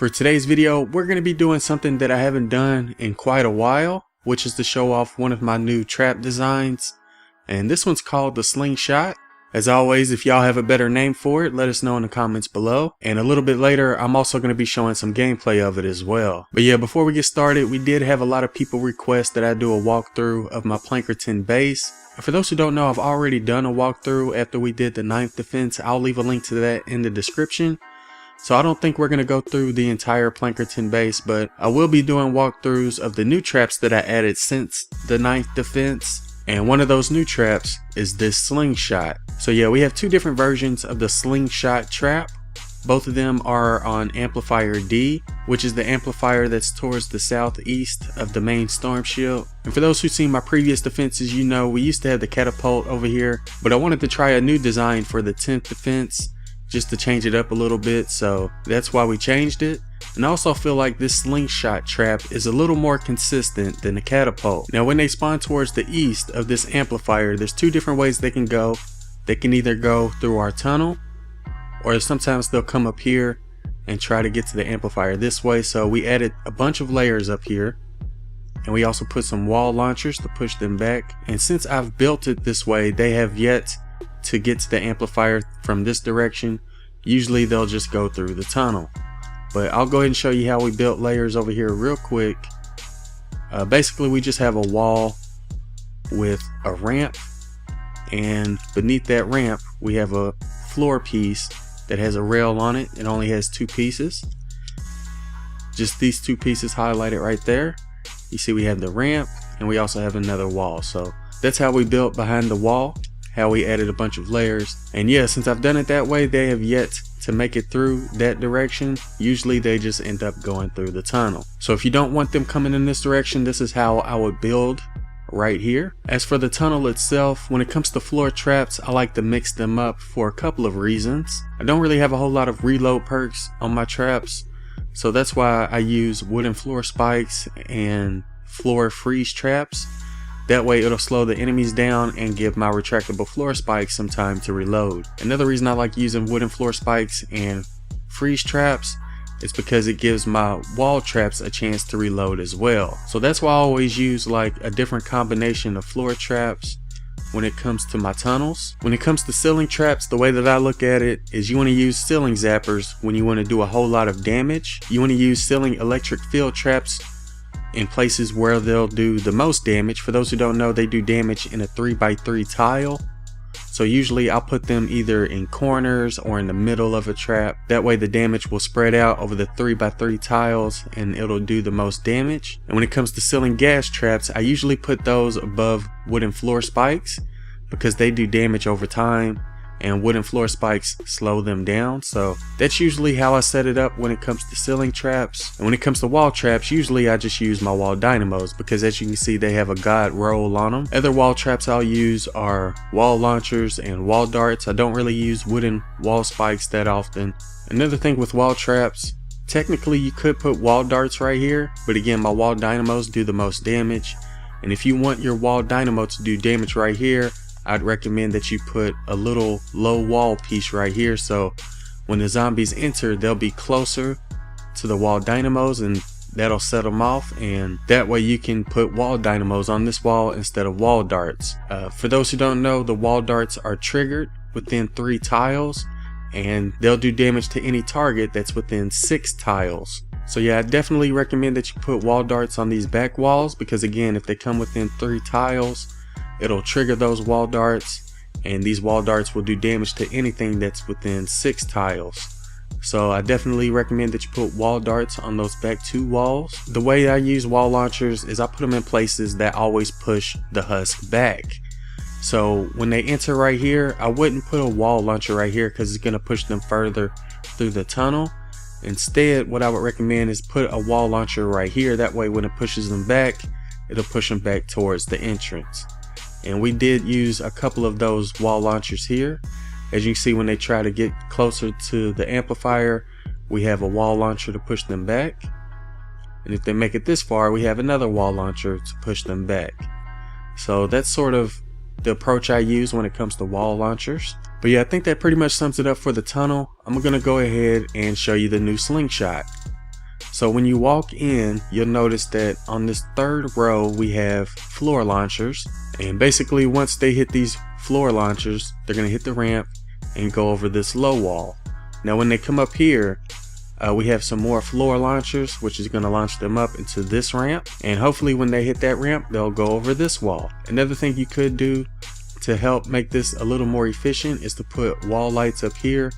For today's video, we're going to be doing something that I haven't done in quite a while, which is to show off one of my new trap designs. And this one's called the Slingshot. As always, if y'all have a better name for it, let us know in the comments below. And a little bit later, I'm also going to be showing some gameplay of it as well. But yeah, before we get started, we did have a lot of people request that I do a walkthrough of my Plankerton base. And for those who don't know, I've already done a walkthrough after we did the 9th defense. I'll leave a link to that in the description. So I don't think we're going to go through the entire Plankerton base, but I will be doing walkthroughs of the new traps that I added since the 9th defense. And one of those new traps is this Slingshot. So yeah, we have two different versions of the Slingshot trap. Both of them are on amplifier D, which is the amplifier that's towards the southeast of the main storm shield. And for those who've seen my previous defenses, you know we used to have the catapult over here, but I wanted to try a new design for the 10th defense just to change it up a little bit, so that's why we changed it. And I also feel like this Slingshot trap is a little more consistent than the catapult. Now when they spawn towards the east of this amplifier, there's two different ways they can go. They can either go through our tunnel, or sometimes they'll come up here and try to get to the amplifier this way. So we added a bunch of layers up here, and we also put some wall launchers to push them back. And since I've built it this way, they have yet to get to the amplifier from this direction. Usually they'll just go through the tunnel. But I'll go ahead and show you how we built layers over here real quick. Basically we just have a wall with a ramp, and beneath that ramp we have a floor piece that has a rail on it. It only has two pieces, just these two pieces highlighted right there. You see we have the ramp, and we also have another wall. So that's how we built behind the wall, how we added a bunch of layers. And yeah, since I've done it that way, they have yet to make it through that direction. Usually they just end up going through the tunnel. So if you don't want them coming in this direction, this is how I would build right here. As for the tunnel itself, when it comes to floor traps, I like to mix them up for a couple of reasons. I don't really have a whole lot of reload perks on my traps, so that's why I use wooden floor spikes and floor freeze traps. That way it'll slow the enemies down and give my retractable floor spikes some time to reload. Another reason I like using wooden floor spikes and freeze traps is because it gives my wall traps a chance to reload as well. So that's why I always use like a different combination of floor traps when it comes to my tunnels. When it comes to ceiling traps, the way that I look at it is you want to use ceiling zappers when you want to do a whole lot of damage. You want to use ceiling electric field traps in places where they'll do the most damage. For those who don't know, they do damage in a 3x3 tile. So usually I'll put them either in corners or in the middle of a trap. That way the damage will spread out over the 3x3 tiles and it'll do the most damage. And when it comes to ceiling gas traps, I usually put those above wooden floor spikes because they do damage over time, and wooden floor spikes slow them down. So that's usually how I set it up when it comes to ceiling traps. And when it comes to wall traps, usually I just use my wall dynamos because, as you can see, they have a god roll on them. Other wall traps I'll use are wall launchers and wall darts. I don't really use wooden wall spikes that often. Another thing with wall traps, technically you could put wall darts right here, but again, my wall dynamos do the most damage. And if you want your wall dynamo to do damage right here, I'd recommend that you put a little low wall piece right here, so when the zombies enter, they'll be closer to the wall dynamos and that'll set them off, and that way you can put wall dynamos on this wall instead of wall darts. For those who don't know, the wall darts are triggered within 3 tiles, and they'll do damage to any target that's within 6 tiles. So yeah, I definitely recommend that you put wall darts on these back walls, because again, if they come within 3 tiles, it'll trigger those wall darts, and these wall darts will do damage to anything that's within 6 tiles. So I definitely recommend that you put wall darts on those back 2 walls. The way I use wall launchers is I put them in places that always push the husk back. So when they enter right here, I wouldn't put a wall launcher right here because it's going to push them further through the tunnel. Instead, what I would recommend is put a wall launcher right here. That way when it pushes them back, it'll push them back towards the entrance. And we did use a couple of those wall launchers here. As you can see, when they try to get closer to the amplifier, we have a wall launcher to push them back. And if they make it this far, we have another wall launcher to push them back. So that's sort of the approach I use when it comes to wall launchers. But yeah, I think that pretty much sums it up for the tunnel. I'm gonna go ahead and show you the new Slingshot. So when you walk in, you'll notice that on this third row we have floor launchers, and basically once they hit these floor launchers, they're going to hit the ramp and go over this low wall. Now when they come up here, we have some more floor launchers, which is going to launch them up into this ramp, and hopefully when they hit that ramp, they'll go over this wall. Another thing you could do to help make this a little more efficient is to put wall lights up here,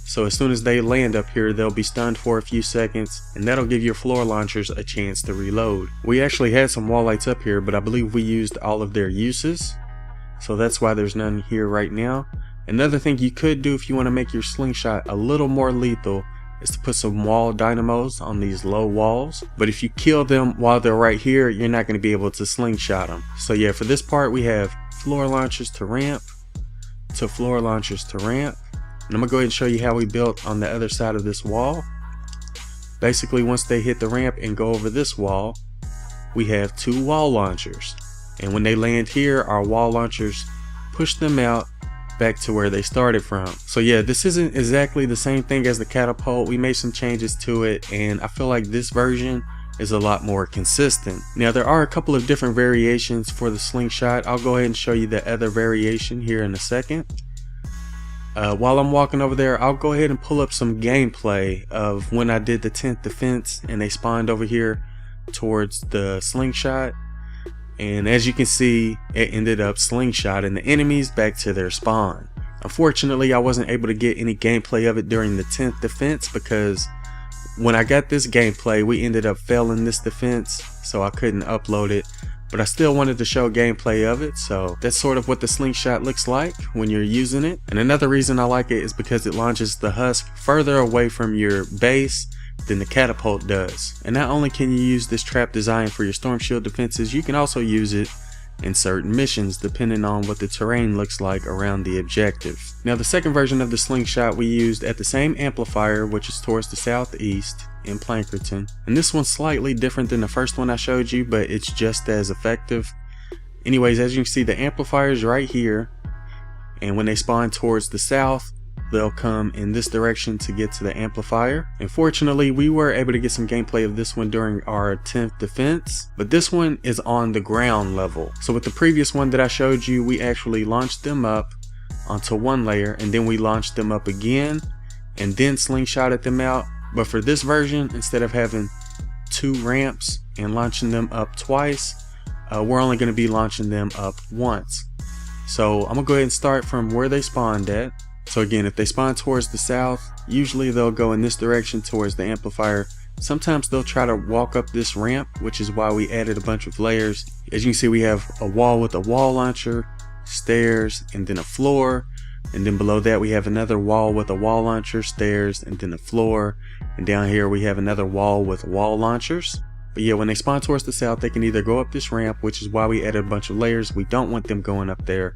so as soon as they land up here, they'll be stunned for a few seconds, and that'll give your floor launchers a chance to reload. We actually had some wall lights up here, but I believe we used all of their uses, so that's why there's none here right now. Another thing you could do if you want to make your slingshot a little more lethal is to put some wall dynamos on these low walls, but if you kill them while they're right here, you're not going to be able to slingshot them. So yeah, for this part we have floor launchers to ramp to floor launchers to ramp, and I'm gonna go ahead and show you how we built on the other side of this wall. Basically once they hit the ramp and go over this wall, we have 2 wall launchers, and when they land here, our wall launchers push them out back to where they started from. So yeah, this isn't exactly the same thing as the catapult. We made some changes to it, and I feel like this version is a lot more consistent. Now there are a couple of different variations for the slingshot. I'll go ahead and show you the other variation here in a second. While I'm walking over there, I'll go ahead and pull up some gameplay of when I did the 10th defense and they spawned over here towards the slingshot. And as you can see, it ended up slingshotting the enemies back to their spawn. Unfortunately, I wasn't able to get any gameplay of it during the 10th defense because when I got this gameplay, we ended up failing this defense, so I couldn't upload it. But I still wanted to show gameplay of it, so that's sort of what the slingshot looks like when you're using it. And another reason I like it is because it launches the husk further away from your base than the catapult does. And not only can you use this trap design for your storm shield defenses, you can also use it in certain missions depending on what the terrain looks like around the objective. Now the second version of the slingshot we used at the same amplifier, which is towards the southeast in Plankerton, and this one's slightly different than the first one I showed you, but it's just as effective. Anyways, as you can see, the amplifier is right here, and when they spawn towards the south, they'll come in this direction to get to the amplifier. Unfortunately, we were able to get some gameplay of this one during our 10th defense, but this one is on the ground level. So with the previous one that I showed you, we actually launched them up onto one layer, and then we launched them up again and then slingshotted them out. But for this version, instead of having 2 ramps and launching them up twice, we're only going to be launching them up once. So I'm gonna go ahead and start from where they spawned at. So again, if they spawn towards the south, usually they'll go in this direction towards the amplifier. Sometimes they'll try to walk up this ramp, which is why we added a bunch of layers. As you can see, we have a wall with a wall launcher, stairs, and then a floor. And then below that we have another wall with a wall launcher, stairs, and then a floor. And down here we have another wall with wall launchers. But yeah, when they spawn towards the south, they can either go up this ramp, which is why we added a bunch of layers. We don't want them going up there.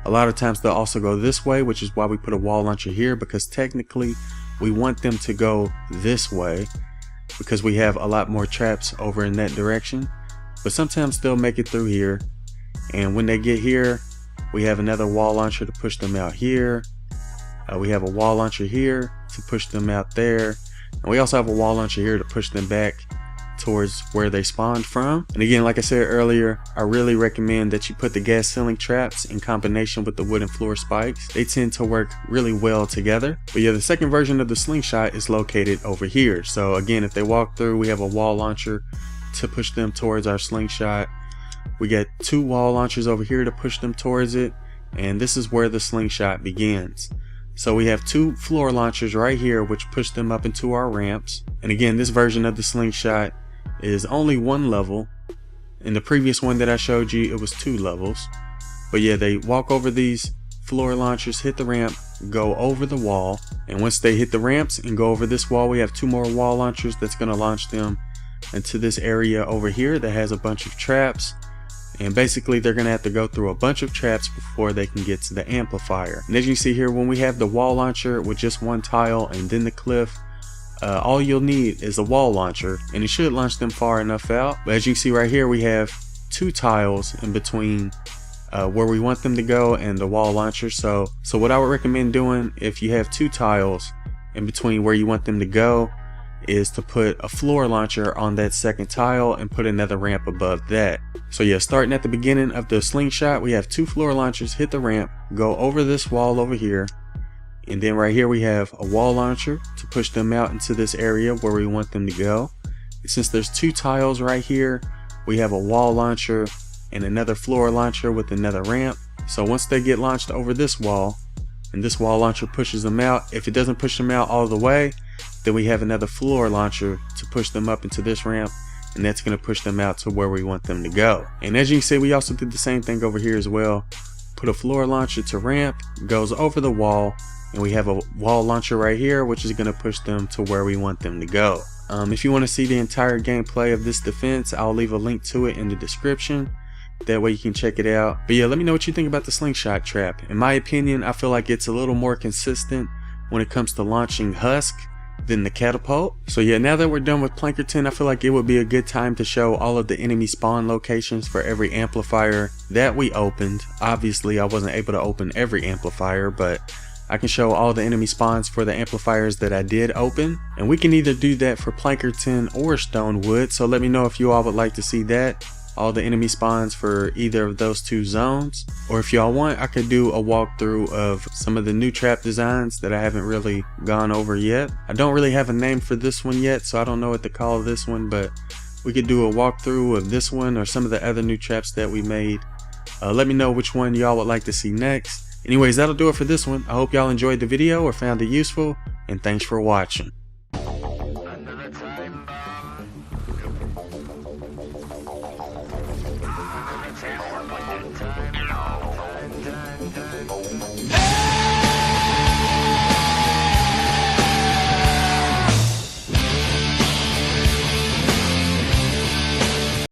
A lot of times they'll also go this way, which is why we put a wall launcher here, because technically we want them to go this way because we have a lot more traps over in that direction. But sometimes they'll make it through here, and when they get here, we have another wall launcher to push them out here. We have a wall launcher here to push them out there, and we also have a wall launcher here to push them back towards where they spawned from. And again, like I said earlier, I really recommend that you put the gas ceiling traps in combination with the wooden floor spikes. They tend to work really well together. But yeah, the second version of the slingshot is located over here. So again, if they walk through, we have a wall launcher to push them towards our slingshot. We got 2 wall launchers over here to push them towards it, and this is where the slingshot begins. So we have 2 floor launchers right here which push them up into our ramps. And again, this version of the slingshot is only 1 level. In the previous one that I showed you, it was 2 levels. But yeah, they walk over these floor launchers, hit the ramp, go over the wall, and once they hit the ramps and go over this wall, we have 2 more wall launchers that's going to launch them into this area over here that has a bunch of traps. And basically they're going to have to go through a bunch of traps before they can get to the amplifier. And as you see here, when we have the wall launcher with just 1 tile and then the cliff, all you'll need is a wall launcher, and it should launch them far enough out. But as you can see right here, we have 2 tiles in between where we want them to go and the wall launcher. So what I would recommend doing, if you have 2 tiles in between where you want them to go is to put a floor launcher on that second tile and put another ramp above that. So yeah, starting at the beginning of the slingshot, we have 2 floor launchers hit the ramp, go over this wall over here, and then right here we have a wall launcher to push them out into this area where we want them to go. And since there's 2 tiles right here, we have a wall launcher and another floor launcher with another ramp. So once they get launched over this wall and this wall launcher pushes them out, if it doesn't push them out all the way, then we have another floor launcher to push them up into this ramp, and that's going to push them out to where we want them to go. And as you can see, we also did the same thing over here as well. Put a floor launcher to ramp, goes over the wall, and we have a wall launcher right here, which is going to push them to where we want them to go. If you want to see the entire gameplay of this defense, I'll leave a link to it in the description. That way you can check it out. But yeah, let me know what you think about the slingshot trap. In my opinion, I feel like it's a little more consistent when it comes to launching husk than the catapult. So yeah, now that we're done with Plankerton, I feel like it would be a good time to show all of the enemy spawn locations for every amplifier that we opened. Obviously I wasn't able to open every amplifier, but I can show all the enemy spawns for the amplifiers that I did open, and we can either do that for Plankerton or Stonewood. So let me know if you all would like to see that, all the enemy spawns for either of those 2 zones, or if y'all want, I could do a walkthrough of some of the new trap designs that I haven't really gone over yet. I don't really have a name for this one yet, so I don't know what to call this one, but we could do a walkthrough of this one or some of the other new traps that we made. Let me know which one y'all would like to see next. Anyways, that'll do it for this one. I hope y'all enjoyed the video or found it useful, and thanks for watching. Another time bomb. Another time bomb.